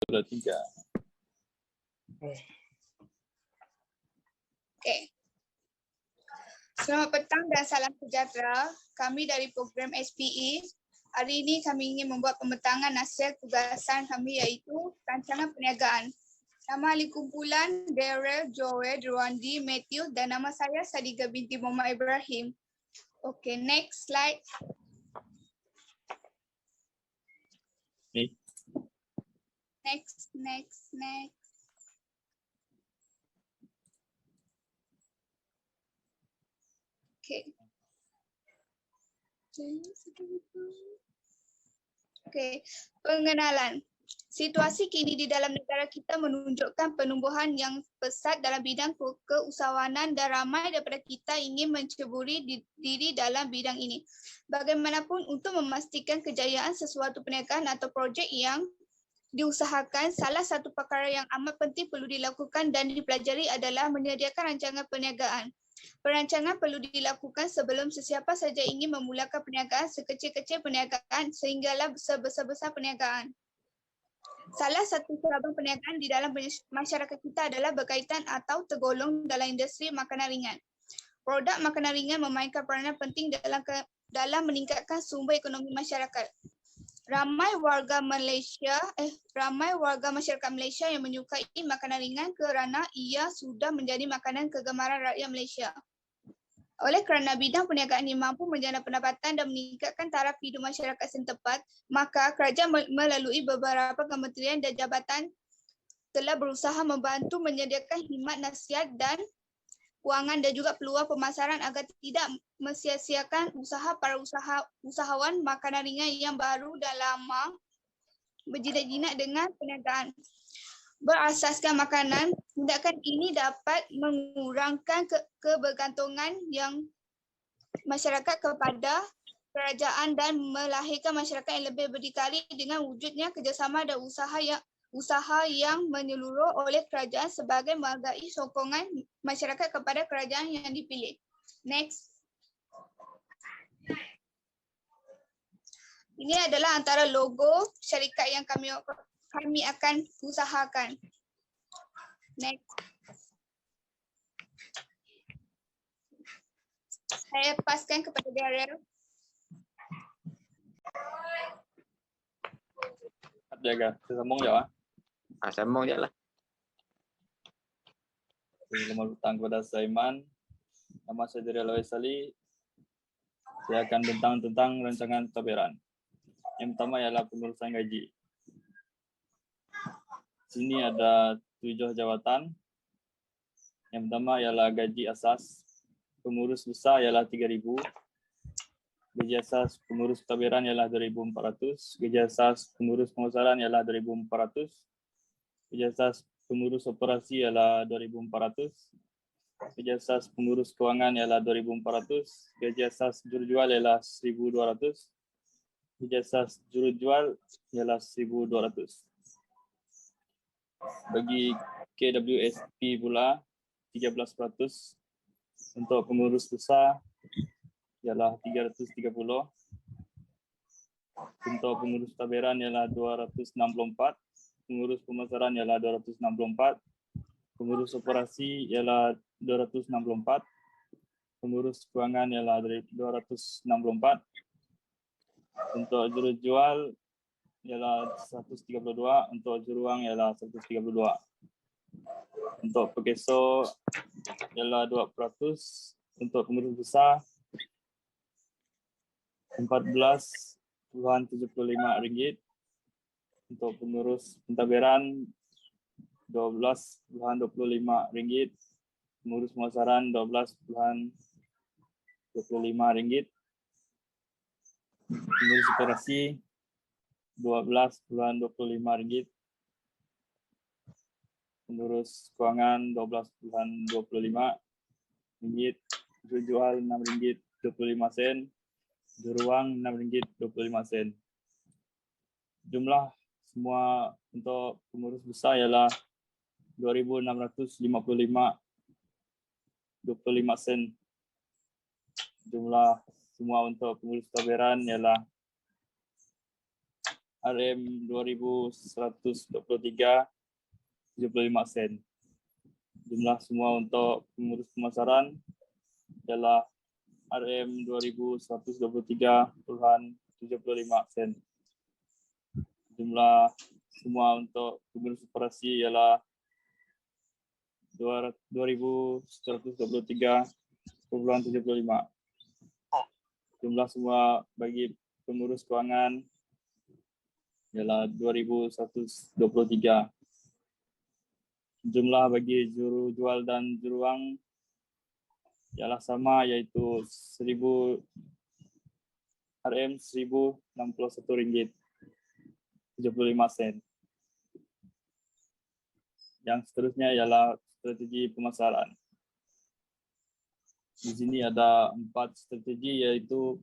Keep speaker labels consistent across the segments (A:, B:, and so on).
A: 3.
B: Okey. Selamat petang dan salam sejahtera. Kami dari program SPE. Hari ini kami ingin membuat pembentangan hasil tugasan kami iaitu rancangan perniagaan. Nama ahli kumpulan Daryl, Joel, Rwandi, Matthew dan nama saya Sadiqa binti Muhammad Ibrahim. Okey, next slide.
A: Ni.
B: Next. Okay. Okay, pengenalan. Situasi kini di dalam negara kita menunjukkan penumbuhan yang pesat dalam bidang keusahawanan dan ramai daripada kita ingin menceburi diri dalam bidang ini. Bagaimanapun untuk memastikan kejayaan sesuatu perniagaan atau projek yang diusahakan, salah satu perkara yang amat penting perlu dilakukan dan dipelajari adalah menyediakan rancangan perniagaan. Perancangan perlu dilakukan sebelum sesiapa saja ingin memulakan perniagaan, sekecil-kecil perniagaan sehinggalah sebesar-besar perniagaan. Salah satu cabang perniagaan di dalam masyarakat kita adalah berkaitan atau tergolong dalam industri makanan ringan. Produk makanan ringan memainkan peranan penting dalam meningkatkan sumber ekonomi masyarakat. Ramai warga masyarakat Malaysia yang menyukai makanan ringan kerana ia sudah menjadi makanan kegemaran rakyat Malaysia. Oleh kerana bidang perniagaan ini mampu menjana pendapatan dan meningkatkan taraf hidup masyarakat setempat, maka kerajaan melalui beberapa kementerian dan jabatan telah berusaha membantu menyediakan khidmat nasihat dan kewangan dan juga peluang pemasaran agar tidak mensia-siakan usaha para usahawan makanan ringan yang baru dan lama berjinak-jinak dengan perniagaan berasaskan makanan. Tindakan ini dapat mengurangkan kebergantungan yang masyarakat kepada kerajaan dan melahirkan masyarakat yang lebih berdikari dengan wujudnya kerjasama dan usaha yang menyeluruh oleh kerajaan sebagai menghargai sokongan masyarakat kepada kerajaan yang dipilih. Next. Ini adalah antara logo syarikat yang kami akan usahakan. Next. Saya paskan kepada Daryl.
A: Jaga, saya sambung je lah.
C: Sambung je lah.
A: Selamat petang kepada Saiman. Nama saya Daryl Waisali. Saya akan bentang tentang rancangan tabiran. Yang pertama ialah pengurusan gaji. Sini ada 7 jawatan. Yang pertama ialah gaji asas. Pengurus besar ialah 3,000. Gaji asas pengurus tabiran ialah 2,400. Gaji asas pengurus pengurusan ialah 2,400. Gaji asas pengurus operasi ialah 2,400. Gaji asas pengurus kewangan ialah 2,400. Gaji asas jurujual ialah 1,200. Gaji asas jurujual ialah 1,200. Bagi KWSP pula 13%. Untuk pengurus besar ialah 330. Untuk pengurus tabiran ialah 264. Pengurus pemasaran ialah 264. Pengurus operasi ialah 264. Pengurus kewangan ialah 264. Untuk jurujual ialah 132. Untuk juruang ialah 132. Untuk pegeso ialah 2%. Untuk pengurus besar RM14.75. Untuk pengurus pentadbiran RM12.25. Pengurus pemasaran RM12.25. Pengurus operasi RM12.25. Pengurus kewangan RM12.25. Jurujual RM6.25. Juruang RM6.25. Jumlah semua untuk pengurus besar ialah RM2,655.25. Jumlah semua untuk pengurus tabiran ialah RM 2123 75 sen. Jumlah semua untuk pengurus pemasaran ialah RM 2123.75 sen. Jumlah semua untuk pengurus operasi ialah 2123.75. Jumlah semua bagi pengurus kewangan ialah 2123. Jumlah bagi juru jual dan juru wang ialah sama, iaitu RM 1.061 ringgit 75 sen. Yang seterusnya ialah strategi pemasaran. Di sini ada 4 strategi, iaitu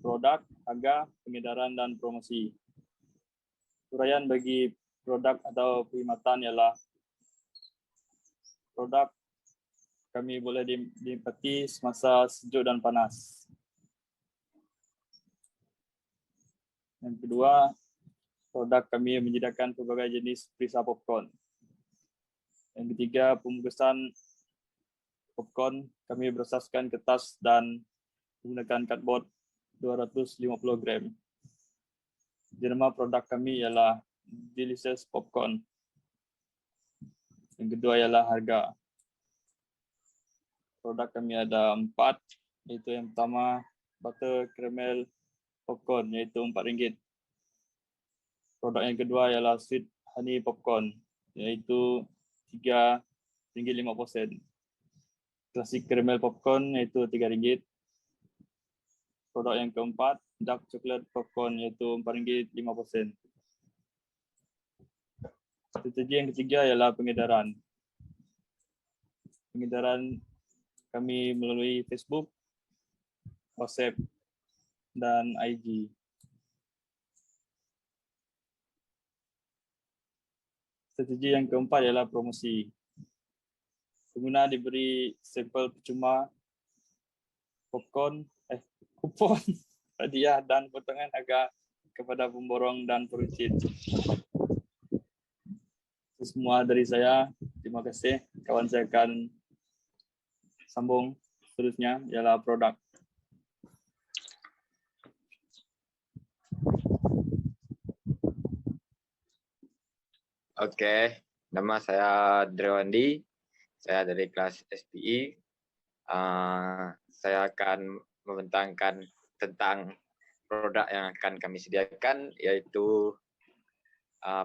A: produk, harga, pengedaran, dan promosi. Uraian bagi produk atau perkhidmatan ialah produk kami boleh dinikmati semasa sejuk dan panas. Yang kedua, produk kami menyediakan pelbagai jenis perisa popcorn. Yang ketiga, pembungkusan popcorn kami berasaskan kertas dan menggunakan cardboard 250 gram. Jenama produk kami ialah Delicious Popcorn. Yang kedua ialah harga. Produk kami ada 4, iaitu yang pertama butter caramel popcorn, iaitu RM4. Produk yang kedua ialah sweet honey popcorn, iaitu RM3.50. Klasik caramel popcorn, iaitu RM3. Produk yang keempat dark chocolate popcorn, iaitu RM4.50. Strategi yang ketiga ialah pengedaran. Pengedaran kami melalui Facebook, WhatsApp, dan IG. Strategi yang keempat ialah promosi. Pengguna diberi sampel percuma kupon hadiah dan potongan harga kepada pemborong dan peruncit. Itu semua dari saya. Terima kasih. Kawan saya akan sambung seterusnya ialah produk.
C: Oke, nama saya Drewandi. Saya dari kelas SPI. Saya akan membentangkan tentang produk yang akan kami sediakan, yaitu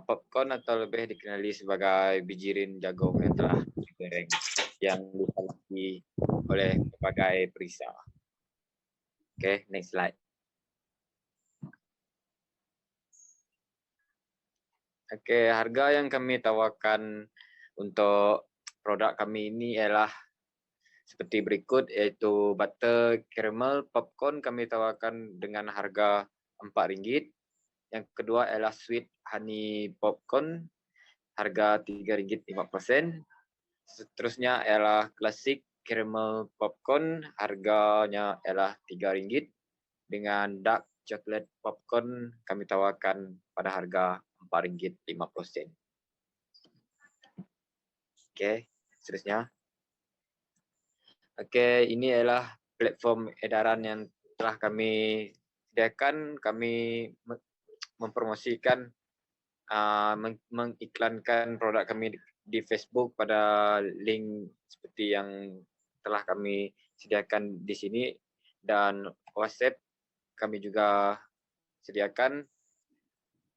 C: popcorn atau lebih dikenali sebagai bijirin jagung yang telah digoreng, yang disalaki oleh berbagai perisa. Oke, next slide. Oke, harga yang kami tawarkan untuk produk kami ini ialah seperti berikut, yaitu butter caramel popcorn kami tawarkan dengan harga RM4. Yang kedua ialah sweet honey popcorn, harga RM3.50. Seterusnya ialah classic caramel popcorn, harganya ialah RM3. Dengan dark chocolate popcorn kami tawarkan pada harga RM4.50. Oke, seterusnya. Oke, ini adalah platform edaran yang telah kami sediakan. Kami mempromosikan, mengiklankan produk kami di Facebook pada link seperti yang telah kami sediakan di sini, dan WhatsApp kami juga sediakan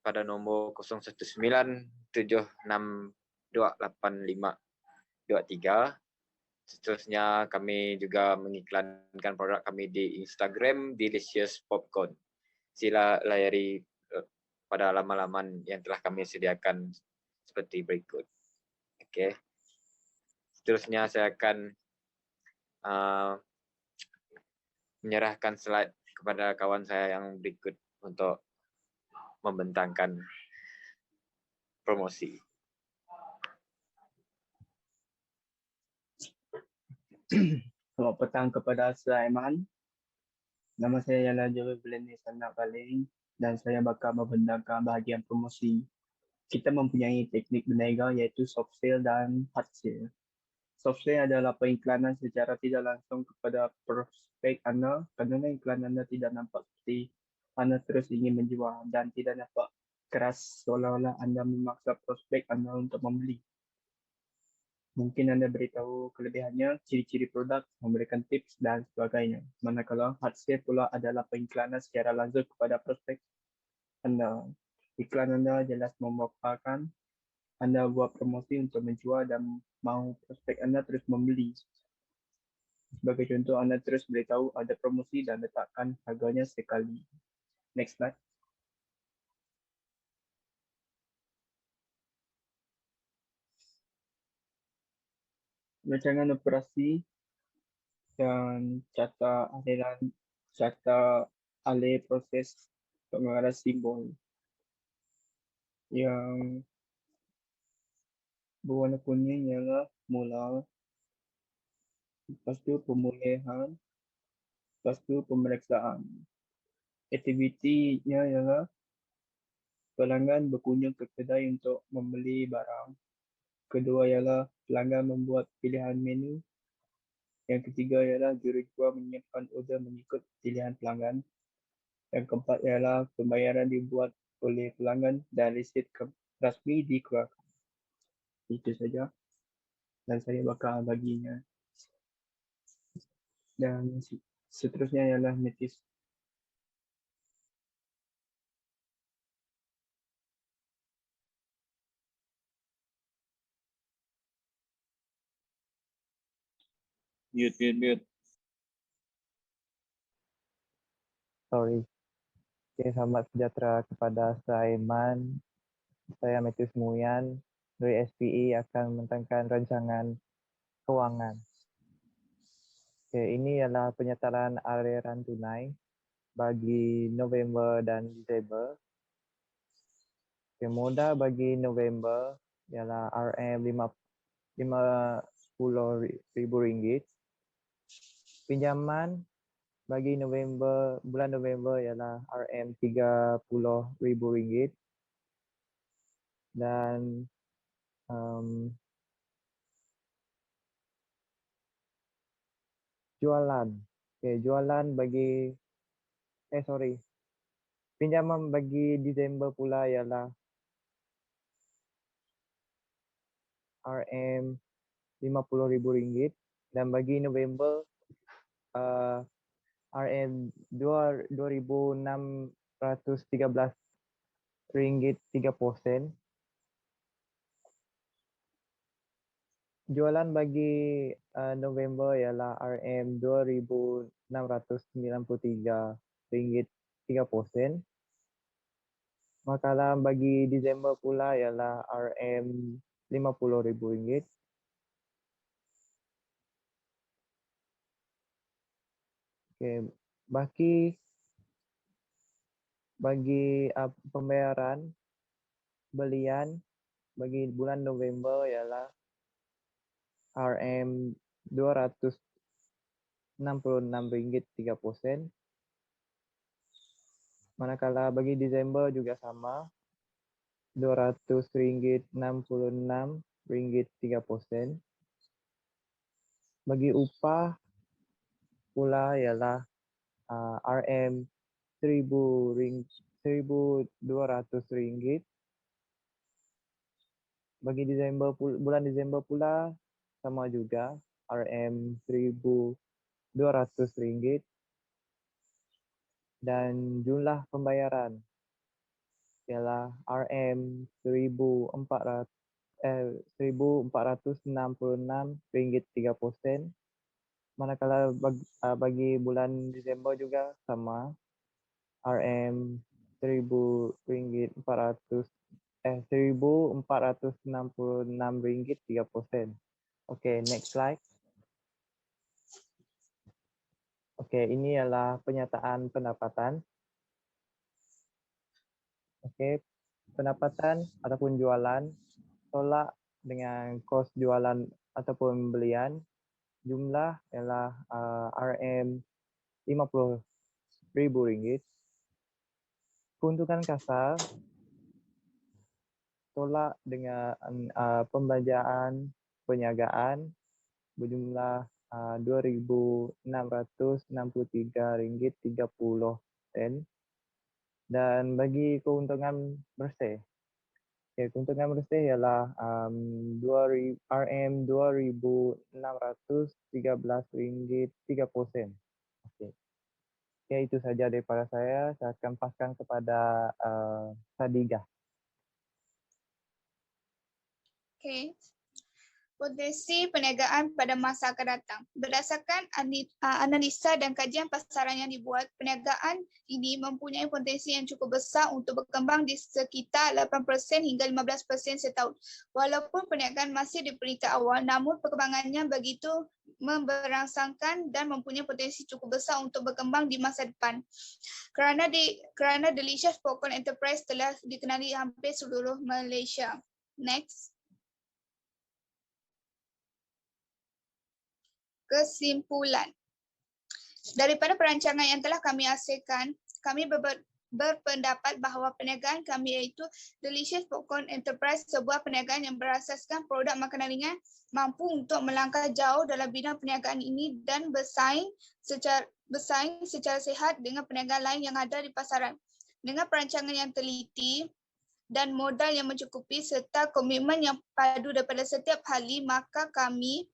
C: pada nomor 01976285523. Seterusnya kami juga mengiklankan produk kami di Instagram Delicious Popcorn. Sila layari pada laman-laman yang telah kami sediakan seperti berikut. Oke. Seterusnya saya akan menyerahkan slide kepada kawan saya yang berikut untuk membentangkan promosi.
D: Selamat petang kepada Sulaiman. Nama saya ialah Joel Beleni Sanak Paling. dan saya bakal membentangkan bahagian promosi. Kita mempunyai teknik berniaga iaitu soft sale dan hard sale. Soft sale adalah pengiklanan secara tidak langsung kepada prospek anda kerana iklan anda tidak nampak seperti anda terus ingin menjual dan tidak nampak keras seolah-olah anda memaksa prospek anda untuk membeli. Mungkin anda beritahu kelebihannya, ciri-ciri produk, memberikan tips dan sebagainya. Manakala hard sale pula adalah pengiklanan secara langsung kepada prospek anda. Iklan anda jelas memaparkan anda buat promosi untuk menjual dan mahu prospek anda terus membeli. Sebagai contoh, anda terus beritahu ada promosi dan letakkan harganya sekali. Next slide. Rancangan operasi dan carta alih proses pengarah simbol yang berwarna kuning ialah mula, lepas tu pemulihan, lepas tu pemeriksaan. Aktivitinya ialah pelanggan berkunjung ke kedai untuk membeli barang. Kedua ialah pelanggan membuat pilihan menu. Yang ketiga ialah jurujual menyiapkan order mengikut pilihan pelanggan. Yang keempat ialah pembayaran dibuat oleh pelanggan dan resit rasmi dikeluarkan. Itu saja. Dan saya bakal baginya. Dan seterusnya ialah notis.
A: Mute.
E: Sorry. Okay, selamat sejahtera kepada Saiman. Saya Metius Muyan dari SPE akan membentangkan rancangan kewangan. Okay, ini adalah penyertaan aliran tunai bagi November dan Disember. Okay, modal bagi November ialah RM50,000. Pinjaman bagi bulan November ialah RM30,000 dan pinjaman bagi Disember pula ialah RM50,000 dan bagi November RM2,613.3 Jualan bagi November ialah RM2,693.3. Makalah bagi Disember pula ialah RM50,000. Okay. Bagi pembayaran belian bagi bulan November ialah RM266.3. Manakala bagi Disember juga sama, RM200.66.3. Bagi upah pula ialah RM1,200. Bagi bulan Disember pula sama juga RM1,200. Dan jumlah pembayaran ialah RM1,466.3. Manakala bagi bulan Disember juga sama RM1,466.3. Okay, next slide. Okay, ini adalah penyataan pendapatan. Okay, pendapatan ataupun jualan tolak dengan kos jualan ataupun belian. Jumlah ialah RM50,000. keuntungan kasar tolak dengan pembayaran perniagaan berjumlah RM2,663.30. Dan bagi keuntungan bersih, keuntungan bersih ialah RM2,613.30. Okey, itu saja daripada saya. Saya akan paskan kepada Sadiga.
B: Okey. Potensi perniagaan pada masa akan datang. Berdasarkan analisa dan kajian pasaran yang dibuat, perniagaan ini mempunyai potensi yang cukup besar untuk berkembang di sekitar 8% hingga 15% setahun. Walaupun perniagaan masih di peringkat awal, namun perkembangannya begitu memberangsangkan dan mempunyai potensi cukup besar untuk berkembang di masa depan. Kerana Delicious Popcorn Enterprise telah dikenali hampir seluruh Malaysia. Next. Kesimpulan. Daripada perancangan yang telah kami hasilkan, kami berpendapat bahawa perniagaan kami iaitu Delicious Popcorn Enterprise, sebuah perniagaan yang berasaskan produk makanan ringan, mampu untuk melangkah jauh dalam bidang perniagaan ini dan bersaing secara sihat dengan perniagaan lain yang ada di pasaran. Dengan perancangan yang teliti dan modal yang mencukupi serta komitmen yang padu daripada setiap ahli, maka kami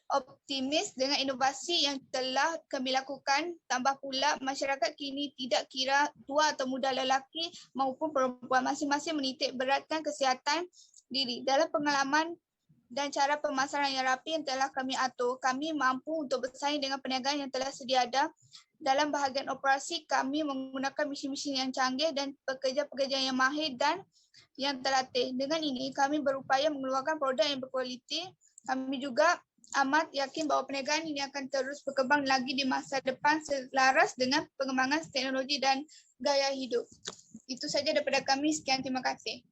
B: optimis dengan inovasi yang telah kami lakukan. Tambah pula, masyarakat kini tidak kira tua atau muda, lelaki maupun perempuan, masing-masing menitik beratkan kesihatan diri. Dalam pengalaman dan cara pemasaran yang rapi yang telah kami atur, kami mampu untuk bersaing dengan perniagaan yang telah sedia ada. Dalam bahagian operasi, kami menggunakan mesin-mesin yang canggih dan pekerja-pekerja yang mahir dan yang terlatih. Dengan ini, kami berupaya mengeluarkan produk yang berkualiti. Kami juga amat yakin bahawa perniagaan ini akan terus berkembang lagi di masa depan selaras dengan pengembangan teknologi dan gaya hidup. Itu saja daripada kami. Sekian, terima kasih.